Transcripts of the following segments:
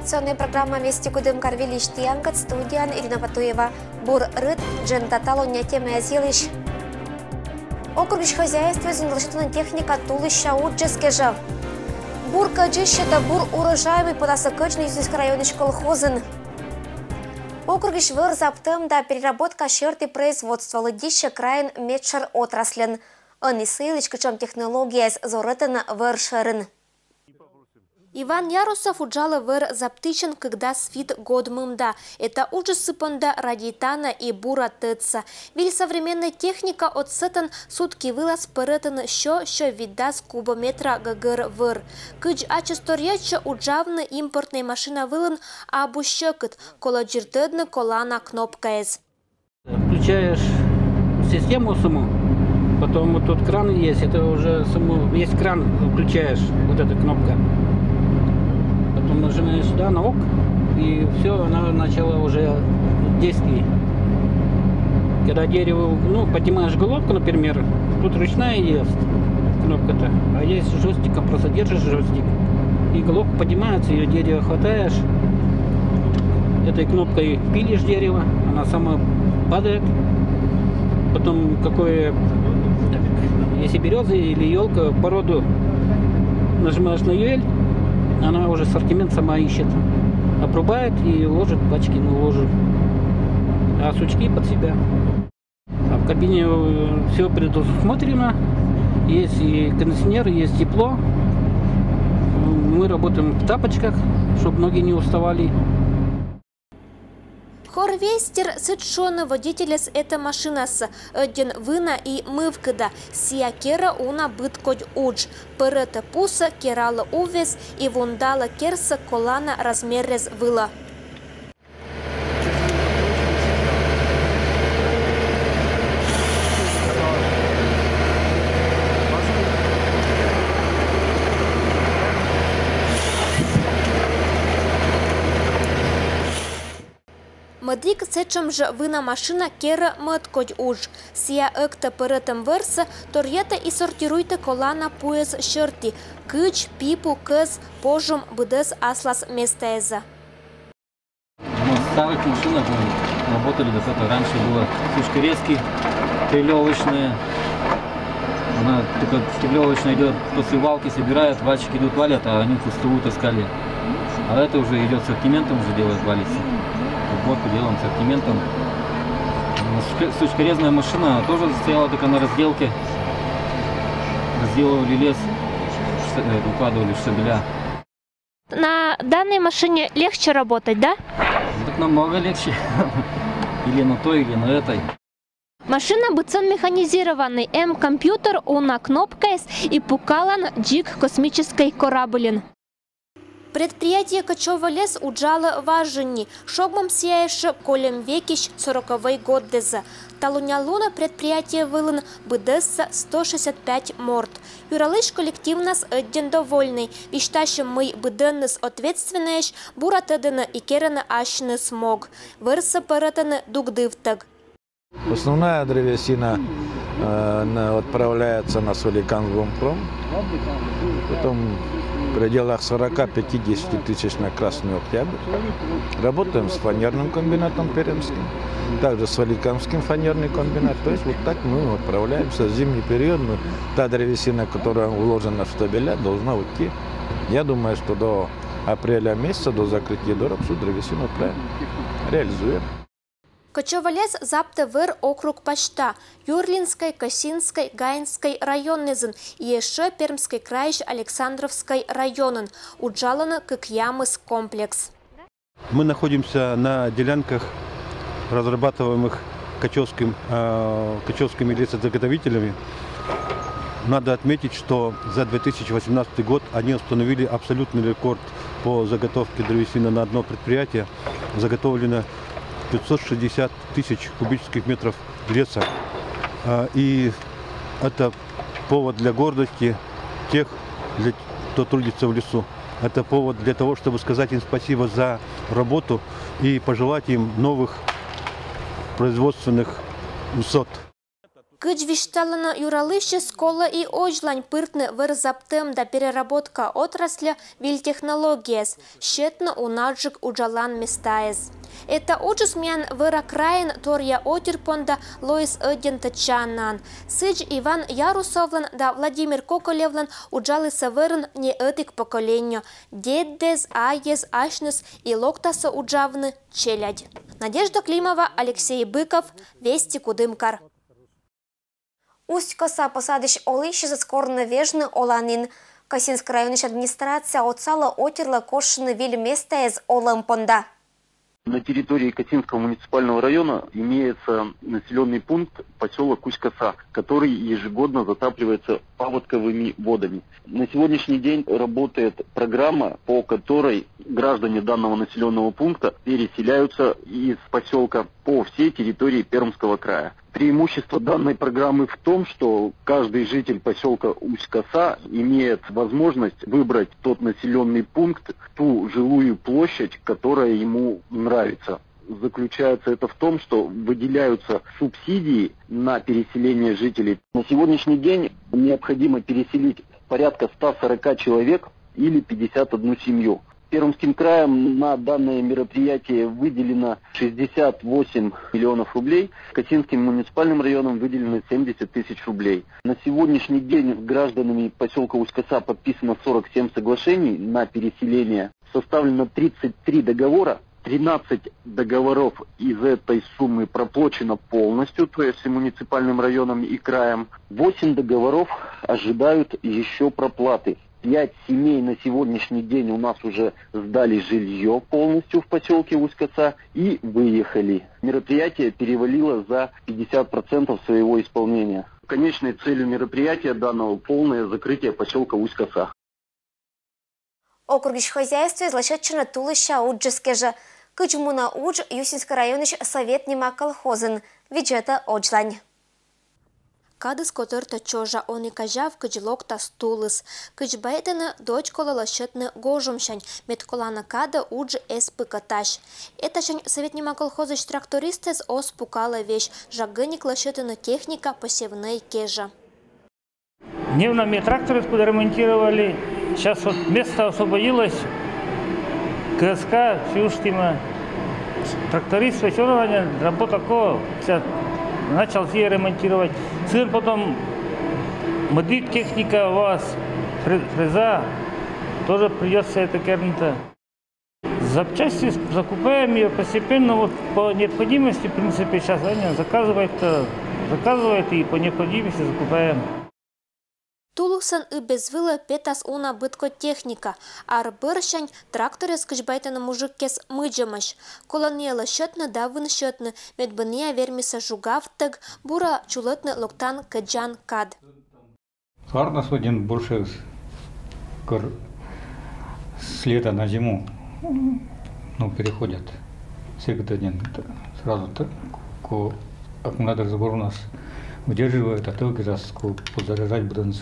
информационная программа «Вести Кудым Карвилищ Тиангат», студиян Ирина Батуева. Бур рыд, джента талоня тема азилищ. Округиш хозяйства изумлашительная техника тулыща уджескежа. Бур каджищета бур урожаемый подосокочный юзинский районный колхозен. Округиш выр заптым да переработка шерты производства лыдища краин медшер отраслен. Они сылыч качем технология с зорытын выршерын. Иван Ярусов уджала выр заптычин, когда свит годмымда. Это ужасы понда радитана и бура тыца. Виль современная техника от сетан сутки вылаз перетан що вида с кубометра гагыр выр. Кыч ачесторьяча уджавна импортная машина вылын абущекет, кола джиртедна колана кнопка эс. Включаешь систему саму, потом вот тут кран есть, это уже саму, есть кран, включаешь, вот эта кнопка. Потом нажимаешь сюда на ок, и все, она начала уже действие. Когда дерево, поднимаешь головку, например, тут ручная есть кнопка-то, а есть жестиком, просто держишь жестик, и головка поднимается, ее дерево хватаешь, этой кнопкой пилишь дерево, она сама падает. Потом если береза или елка, породу нажимаешь на ель, она уже ассортимент сама ищет, обрубает и ложит пачки, ложит, а сучки под себя. А в кабине все предусмотрено, есть и кондиционер, есть тепло. Мы работаем в тапочках, чтобы ноги не уставали. Хорвестер сытшоны водителя с этой машины с один вына и мывкада. Сия кера уна быт кодь удж. Перета пуса керала увес и вундала керса колана размерез выла. Мадрик сечем же вина машина кера мэткодь уж. Сия экта перетем верса, торьета и сортируйте колана пояс шерти. Кыч, пипу, кыз, пожум, бдес аслас местеза. В старых машинах мы работали до этого. Раньше было сушкорезки, трелевочные. Она только трелевочная идет после валки, собирает, вальчики идут валят, а они пустую таскали. А это уже идет с ассортиментом, уже делает валится. Подборку делаем с ассортиментом. Сучкорезная машина тоже стояла только на разделке. Разделывали лес, укладывали штабеля. На данной машине легче работать, да? Так намного легче. Или на той, или на этой. Машина быцон механизированный. М-компьютер, уна кнопка и пукалан джик космической кораблин. Предприятие Кочова лес уджало важни. Шогмам сияешь колем векищ 40-й год деза. Талунялуна предприятие вылын быдесса 165 морд. Юралыш коллектив нас один довольный. Виштащим мы быденнес ответственность, буратедена и керена ашны смог. Вырса паратаны дугдывтаг. Основная древесина отправляется на Соликамскомпром. Потом в пределах 40-50 тысяч на Красный Октябрь. Работаем с фанерным комбинатом пермским, также с Соликамским фанерный комбинат. То есть вот так мы отправляемся. В зимний период та древесина, которая уложена в штабеля, должна уйти. Я думаю, что до апреля месяца, до закрытия дорог, всю древесину отправим, реализуем. Кочова лес запте выр округ Пашта, Юрлинской, Косинской, Гаинской районнезен и еще Пермской краищ Александровской районен. Уджалана как ямыс комплекс. Мы находимся на делянках, разрабатываемых кочевскими лесозаготовителями. Надо отметить, что за 2018 год они установили абсолютный рекорд по заготовке древесины на одно предприятие. Заготовлено 560 тысяч кубических метров леса. И это повод для гордости тех, кто трудится в лесу. Это повод для того, чтобы сказать им спасибо за работу и пожелать им новых производственных высот. Кыджвишталана юралыще школа и ожлань пыртны вырзаптым да переработка отрасли вильтехнологиес, щетно унаджик уджалан местаез. Это учус мян выра краин торья отерпонда Лоис Эден Тачанан. Сыдж Иван Ярусовлан да Владимир Коколевлан уджалы саверн не этик поколению. Деддез, аез, ашнус и локтаса уджавны челядь. Надежда Климова, Алексей Быков, Вести Кудымкар. Усть-коса посадыш олыщи заскорны вежны оланин. Касинская районная администрация отсала отерла кошины виль места из Олымпонда. На территории Касинского муниципального района имеется населенный пункт поселок Усть-коса, который ежегодно затапливается паводковыми водами. На сегодняшний день работает программа, по которой граждане данного населенного пункта переселяются из поселка по всей территории Пермского края. Преимущество данной программы в том, что каждый житель поселка Усть-коса имеет возможность выбрать тот населенный пункт, ту жилую площадь, которая ему нравится. Заключается это в том, что выделяются субсидии на переселение жителей. На сегодняшний день необходимо переселить порядка 140 человек или 51 семью. Пермским краем на данное мероприятие выделено 68 миллионов рублей, Касинским муниципальным районом выделено 70 тысяч рублей. На сегодняшний день с гражданами поселка Усть-коса подписано 47 соглашений на переселение, составлено 33 договора. 13 договоров из этой суммы проплачено полностью, то есть и муниципальным районом и краем. 8 договоров ожидают еще проплаты. 5 семей на сегодняшний день у нас уже сдали жилье полностью в поселке Усть-коса и выехали. Мероприятие перевалило за 50% своего исполнения. Конечной целью мероприятия данного полное закрытие поселка Усть-коса. Округищ хозяйства излачатчина тулыща уджескежа. Кычмуна удж Юсинский районыш совет нема колхозын. Виджета оджлань. Кадыс которта чожа он и кажав кыджлокта стулыс. Кыджбайтена дочкола лощетны гожумшань. Метколана када удж эспыкаташ. Это шань совет нема колхозыш трактористес оспукала вещь. Жагыник лощетына техника посевной кежа. Дневными тракторы ремонтировали. Сейчас вот место освободилось. КСК, Фюштима, тракторист, фасирование, работа ко, начал все ремонтировать. Сын потом, модит техника у вас, фреза, тоже придется это кернуто. Запчасти закупаем ее постепенно, вот по необходимости, в принципе, сейчас они заказывают и по необходимости закупаем. Тулуксан и безвыла петас уна бытко техника, ар быршань тракторы скачбайтана мужиккес мыджамаш. Колонела счетна да вын счетна, медбыния вермиса жугавтык, бура чулетны локтан каджан кад. Сарна один больше с лета на зиму, переходят. Всегда сразу ко аккумулятор забор у нас удерживает, а только раз подзаряжать будут.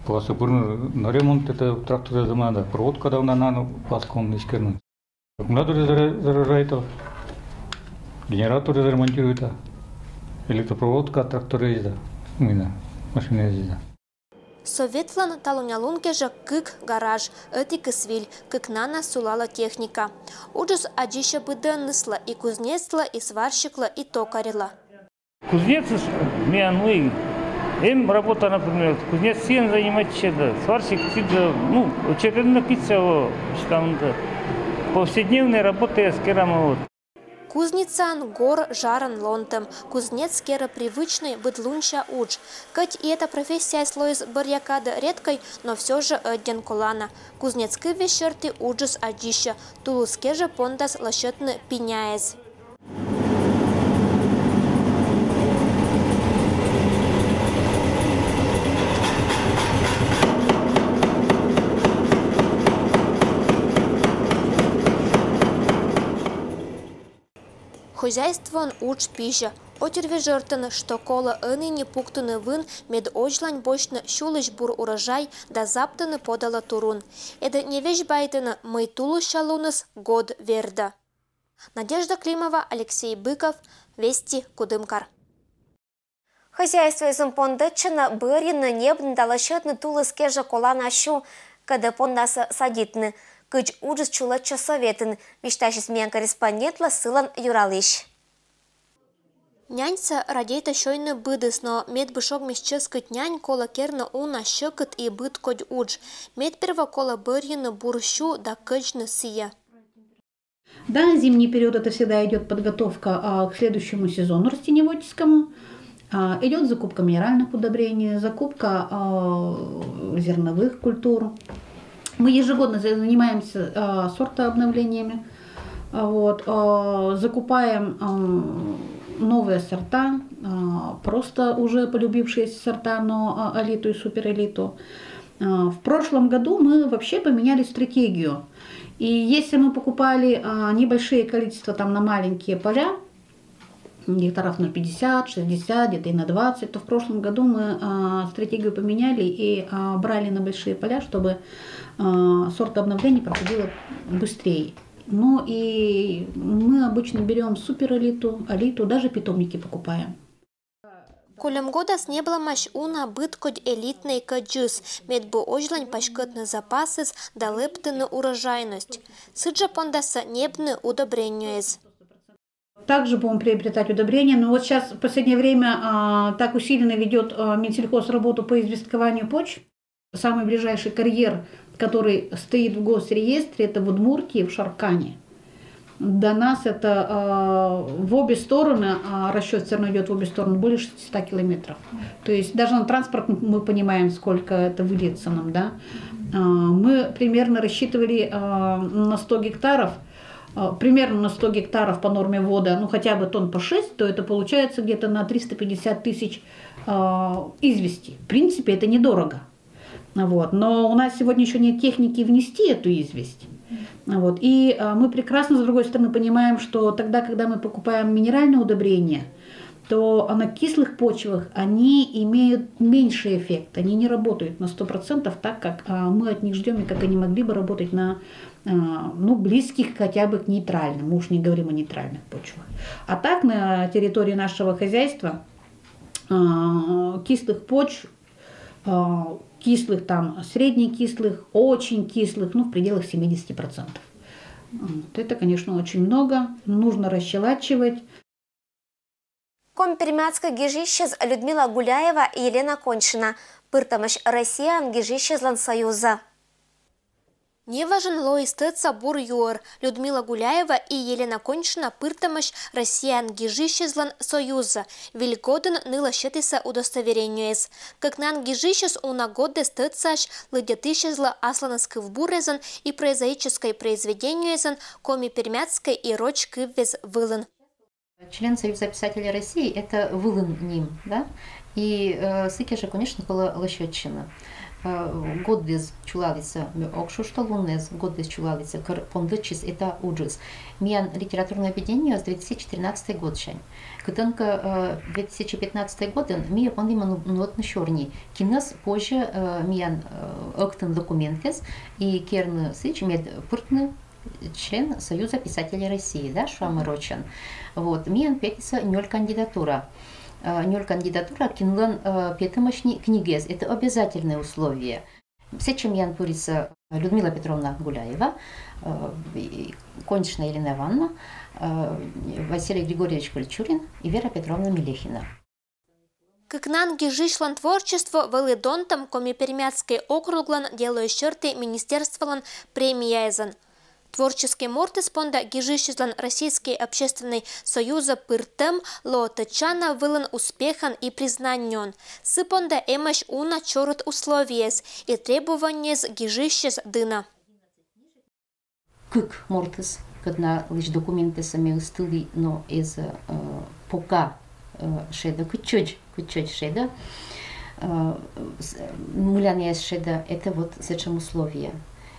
На ремонт это трактор замада. Провод, когда он на паску он искернут. Аккумуляторы заряжает, генераторы ремонтируют, электропроводка, тракторы ездят, машины ездят. Советлан талунялунке же кык гараж, эти кысвиль, кык нана сулала техника. Уджус аджища быденнысла и кузнецла, и сварщикла, и токарила. Кузнец, им работа, например, кузнец сен занимается, сварщик, очередно пицца, повседневная работа с керамом. Кузнецан гор жаран лонтем, кузнец кера привычный быдлунча удж. Хоть и эта профессия слоис барьякада редкой, но все же один колана. Кузнецкий вещерты уджус аджища, тулуске же пондас лощетны пеняез. Хозяйствон уч пища. Отерве жертвенно, что кола не пуктуны вын, мед ожлань бочно щулыш бур урожай, да заптаны подала турун. Это не вещь байтена, мы тулу шалунас год верда. Надежда Климова, Алексей Быков, Вести Кудымкар. Хозяйство из Пондетчина бырьны небн далашетны тулыске же колана щу, когда пондаса садитны. Кыч ужас чулатча советын, виштащис мен корреспондентла сылан юралыш. Няньца радейта шойны быдыс, но медбышок мещескать нянь кола керна уна щекот и быт кодь удж. Мед перва кола бырьны бурщу да кычны сия. Да, зимний период это всегда идет подготовка к следующему сезону растениеводческому. Идет закупка минеральных удобрений, закупка зерновых культур. Мы ежегодно занимаемся сортообновлениями, закупаем новые сорта, просто уже полюбившиеся сорта, но элиту и суперэлиту. В прошлом году мы вообще поменяли стратегию. И если мы покупали небольшие количества там на маленькие поля, гектаров на 50, 60, где-то и на 20, то в прошлом году мы стратегию поменяли и брали на большие поля, чтобы сортообновление проходило быстрее. Ну и мы обычно берем суперэлиту, элиту, даже питомники покупаем. Колем года с небла маш уна быт кодь элитный каджис, медбу ожлань пашкотны запасы да лептыны урожайность. Сыджа пондаса небны удобреньюез. Также будем приобретать удобрения, но вот сейчас в последнее время так усиленно ведет Минсельхоз работу по известкованию почв. Самый ближайший карьер, который стоит в госреестре, это в Удмуртии, в Шаркане. До нас это в обе стороны, расчет все равно идет в обе стороны, более 600 километров. То есть даже на транспорт мы понимаем, сколько это выльется нам. Да? Мы примерно рассчитывали на 100 гектаров, примерно на 100 гектаров по норме ввода, ну хотя бы тонн по 6, то это получается где-то на 350 тысяч извести. В принципе, это недорого. Но у нас сегодня еще нет техники внести эту известь. И мы прекрасно, с другой стороны, понимаем, что тогда, когда мы покупаем минеральные удобрения, то на кислых почвах они имеют меньший эффект. Они не работают на 100% так, как мы от них ждем, и как они могли бы работать на близких хотя бы к нейтральным. Мы уж не говорим о нейтральных почвах. А так на территории нашего хозяйства кислых почв, кислых, там, среднекислых, очень кислых, в пределах 70%. Это, конечно, очень много. Нужно расщелачивать. Компермятская гижище Людмила Гуляева и Елена Кончина. Пыртамыш Россия гижище Союза. Не важен лоистыца бур юр. Людмила Гуляева и Елена Кончина пыртамыш Россиян гижище Союза. Вильгоден ныла щетиса удостовереньюез. Как нан гижищес унагоды стыцаш лыдятыщезла асланский вбурезан и прозаической произведеньюезан коми пермяцкой и рочки вез вылын. Член Союза писателей России – это вылын ним, да? И сыки же, конечно, была лощетчина. Год без чулалица окшу что лунез, год без чулалица пондычис это уджис. Миян литературное объединение с 2014 год шань. Кытанка 2015 год мия пондима нот на черни. Кинес позже миян октан документес и керн сыч мед пыртны член Союза писателей России, да, Шуамырочан. Миян петиса ноль кандидатура. Ноль кандидатура кинлан петымочни книгез. Это обязательное условие. Все, чем ян пурица Людмила Петровна Гуляева, Кончина Елена Ивановна, Василий Григорьевич Кольчурин и Вера Петровна Мелехина. Как нанги жишлан творчество вылыдонтам коми-пермяцкой округлан делаю черты министерстволан премияйзан. Творческий мортис понда гижищезлан Российский общественный союза пыртем лоотачана вылан успехан и признанен. Сыпонда эмаш уна чорот условиес и требования с гижищез дына. Как мортис, когда лишь документы сами устили, но из пока шеда кучоч шеда, муляния шеда, это вот зачем условия.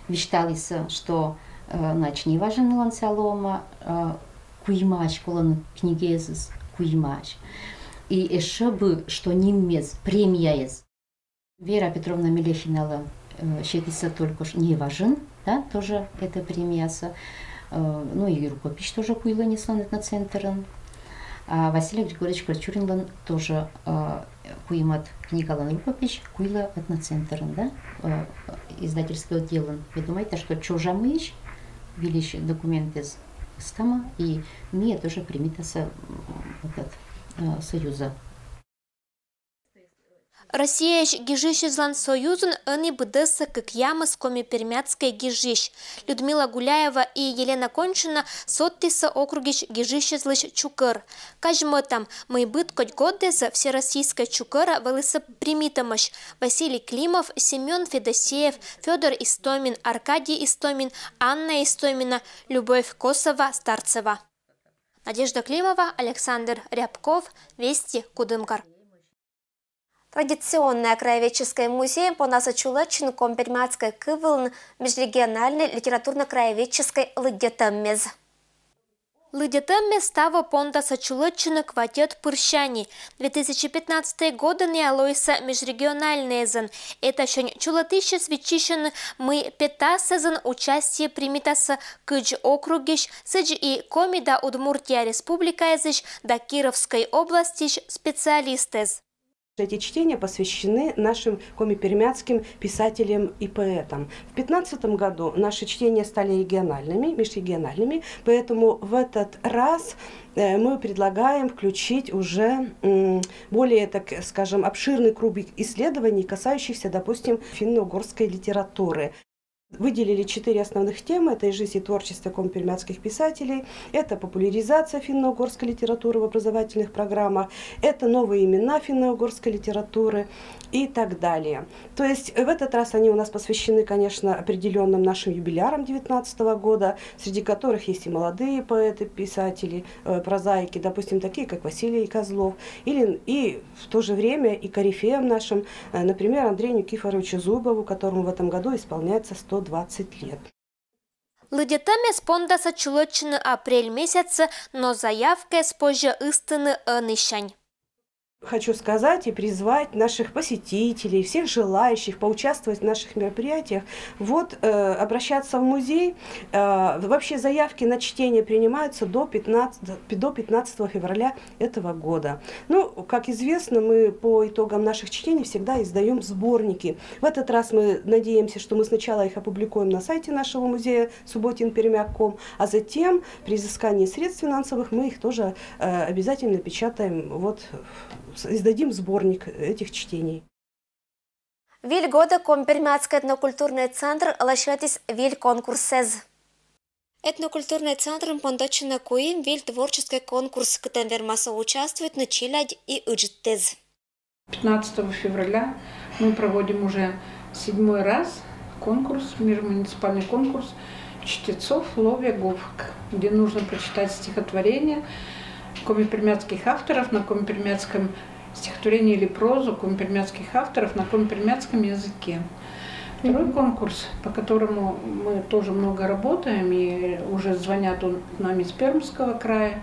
Виштались, что не важен лансалома, куймач, колон книгезис, куймач. И еще бы, что немец, премияез. Вера Петровна Мелехина считается только не важен, да, тоже это премияса. И рукопись тоже куйла не слонит на центрен. А Василий Григорьевич Крачурин тоже куимат книгалан рукопись, куила этноцентром, да, издательский отдел. Вы думаете, что чужа мыш, велищ документы с стама, и мне тоже примитася этот союза. Россия гижищ злан союзун они бдыса как ямы с коми-пермяцкой гижищ. Людмила Гуляева и Елена Кончина соттиса округищ гижищ злыш чукыр. Кажмотам мы быт коть годдеса всероссийская чукыра вылыса примитамыш. Василий Климов, Семен Федосеев, Федор Истомин, Аркадий Истомин, Анна Истомина, Любовь Косова-Старцева. Надежда Климова, Александр Рябков, Вести, Кудымкар. Традиционное краеведческое музей по Насачулачину Компермятской кывылын межрегиональной литературно-краеведческой Лыдетаммез. Лыдетаммез става понда Сачулачину квартет Пырщани. 2015 года не алойса межрегиональный зен. Это шень чулатыще свечищен мы пятасезен участие примитаса кыдж округищ, сыдж и комида Удмуртия республика езыч до Кировской области специалистез. Эти чтения посвящены нашим коми-пермяцким писателям и поэтам. В 2015 году наши чтения стали региональными, межрегиональными, поэтому в этот раз мы предлагаем включить уже более, так скажем, обширный круг исследований, касающихся, допустим, финно-угорской литературы. Выделили 4 основных темы. Это жизнь и творчество коми-пермяцких писателей, это популяризация финно-угорской литературы в образовательных программах, это новые имена финно-угорской литературы и так далее. То есть в этот раз они у нас посвящены, конечно, определенным нашим юбилярам 2019 года, среди которых есть и молодые поэты, писатели, прозаики, допустим, такие как Василий Козлов, и в то же время и корифеям нашим, например, Андрею Никифоровичу Зубову, которому в этом году исполняется 120 лет. Лыдетаме спонда Сачулачины апрель месяца, но заявка с позже истины нищань. Хочу сказать и призвать наших посетителей, всех желающих поучаствовать в наших мероприятиях, обращаться в музей. Вообще заявки на чтение принимаются до 15 февраля этого года. Ну, как известно, мы по итогам наших чтений всегда издаем сборники. В этот раз мы надеемся, что мы сначала их опубликуем на сайте нашего музея subotin-permyak.com, а затем при изыскании средств финансовых мы их тоже обязательно печатаем, издадим сборник этих чтений. Виль года Компермятский этнокультурный центр лашатис виль конкурсез. Этнокультурный центр Пондочина Куим виль творческий конкурс, который вермаса участвует на Чиладь и Уджтез. 15 февраля мы проводим уже 7-й раз конкурс, межмуниципальный конкурс чтецов Ловья-Говк, где нужно прочитать стихотворение коми-пермяцких авторов на коми-пермяцком стихотворении или прозу коми-пермяцких авторов на коми-пермяцком языке. Второй конкурс, по которому мы тоже много работаем, и уже звонят нам из Пермского края,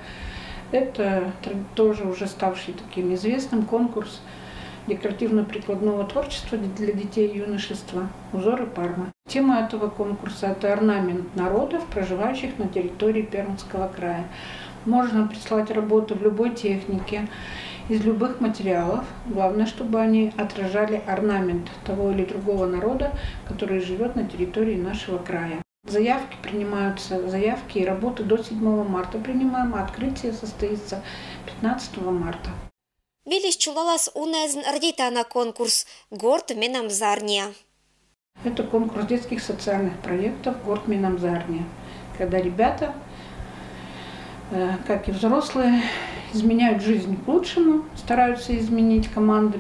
это тоже уже ставший таким известным конкурс декоративно-прикладного творчества для детей и юношества «Узоры Пармы». Тема этого конкурса – это орнамент народов, проживающих на территории Пермского края. Можно прислать работы в любой технике, из любых материалов. Главное, чтобы они отражали орнамент того или другого народа, который живет на территории нашего края. Заявки принимаются, заявки и работы до 7 марта принимаем, а открытие состоится 15 марта. Вились чулалас унезн родита на конкурс «Горд Минамзарния». Это конкурс детских социальных проектов «Горд Минамзарния», когда ребята, как и взрослые, изменяют жизнь к лучшему, стараются изменить команды,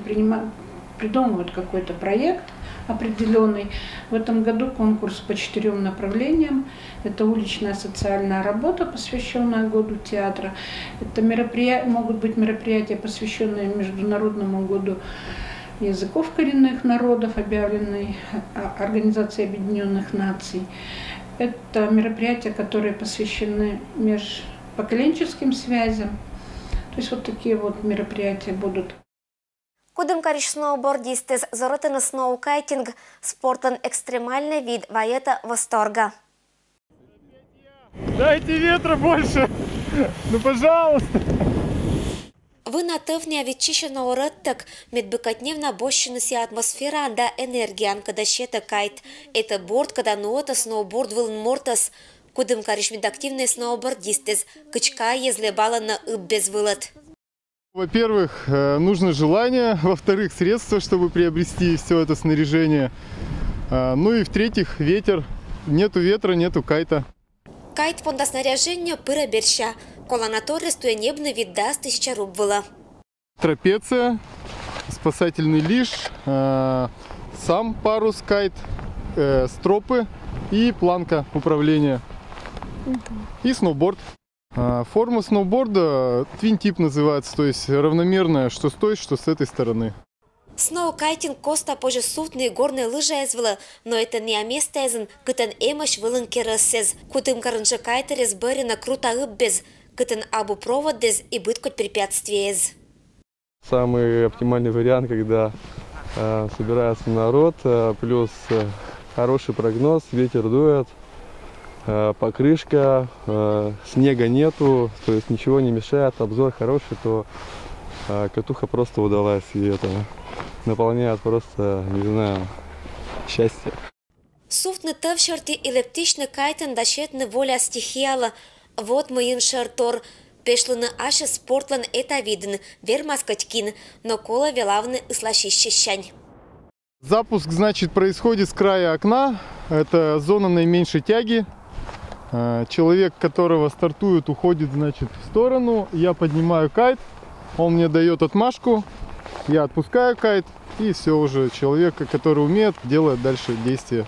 придумывают какой-то проект определенный. В этом году конкурс по 4 направлениям. Это уличная социальная работа, посвященная году театра. Это могут быть мероприятия, посвященные Международному году языков коренных народов, объявленной Организацией Объединенных Наций. Это мероприятия, которые посвящены межпоколенческим связям. То есть такие мероприятия будут. Кудымкариш сноубордистез зоротен сноукайтинг спортен экстремальный вид ваета восторга. Дайте ветра больше, ну пожалуйста. Вы натывня ветчищена урыттык, медбыкатневна бощинуси атмосфера анда энергиян кадащета кайт. Это борт, когда нота сноуборд вылн мортас, кудым кариш медактивный сноубордистез, кычка езле балана без вылет. Во-первых, нужно желание, во-вторых, средства, чтобы приобрести все это снаряжение. Ну и в-третьих, ветер. Нету ветра, нету кайта. Кайт понда снаряжение пыра берща. Колонаторы стоя небно вида с 1000 рубла. Трапеция, спасательный лиш, сам парус кайт, стропы и планка управления. И сноуборд. Форма сноуборда твин-тип называется, то есть равномерная, что с той, что с этой стороны. Сноукайтинг коста позже сутные горные лыжи эзвела, но это не место эзен, кытен эмаш вылын керасез, кутым карынжа кайтерез бэрина круто без, кытен абу проводез и быткот препятствиез. Самый оптимальный вариант, когда собирается народ, плюс хороший прогноз, ветер дует, покрышка, снега нету, то есть ничего не мешает, обзор хороший, то катуха просто удалась, и это наполняет просто, не знаю, счастье. Суфтны тывшерти элептичный кайтен дашетны воля стихияла, вот моим шартор, пешлыны аше спортлан это виден, вермаскатькин, но кола велавны ислашищищань. Запуск, значит, происходит с края окна, это зона наименьшей тяги. Человек, которого стартует, уходит, значит, в сторону, я поднимаю кайт, он мне дает отмашку, я отпускаю кайт, и все уже, человек, который умеет, делает дальше действия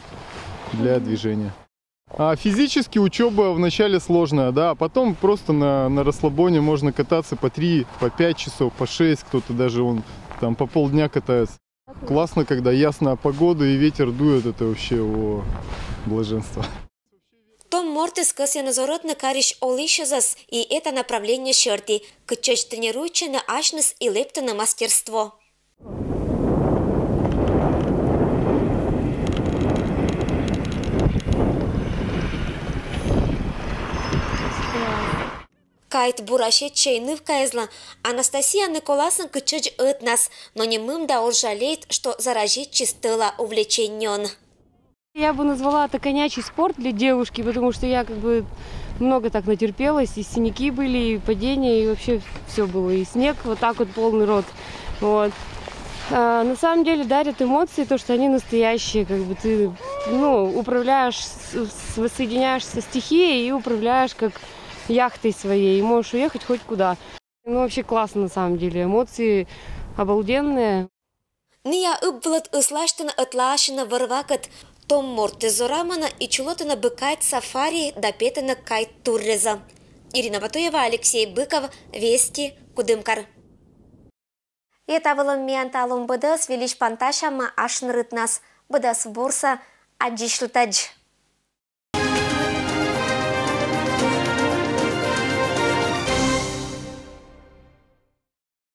для движения. А физически учеба вначале сложная, да, а потом просто на расслабоне можно кататься по 3, по 5 часов, по 6, кто-то даже он там по полдня катается. Классно, когда ясная погода и ветер дует, это вообще блаженство. Том Мортес косинозоротный кариш олишезас, и это направление шерти, кычач тренируется на ашнес и лепта на мастерство. Кайт бурашет чайны в кайзла. Анастасия Николаевна кычач от нас, но не мым да он жалеет, что заражить чистыла увлеченен. Я бы назвала это конячий спорт для девушки, потому что я как бы много так натерпелась, и синяки были, и падения, и вообще все было, и снег вот так вот полный рот. Вот. На самом деле дарят эмоции, то, что они настоящие, как бы ты, управляешь, воссоединяешься со стихией и управляешь как яхтой своей, и можешь уехать хоть куда. Вообще классно на самом деле, эмоции обалденные. Ния ыбвлад ыслаштана отлашина варвакат, Том Мортес зорамана и чулотана быкайт сафари допетана кайт турреза. Ирина Батуева, Алексей Быков, Вести, Кудымкар. Это было мианталум быдас, велич панташама ашн рытнас, быдас бурса, аджишлтадж.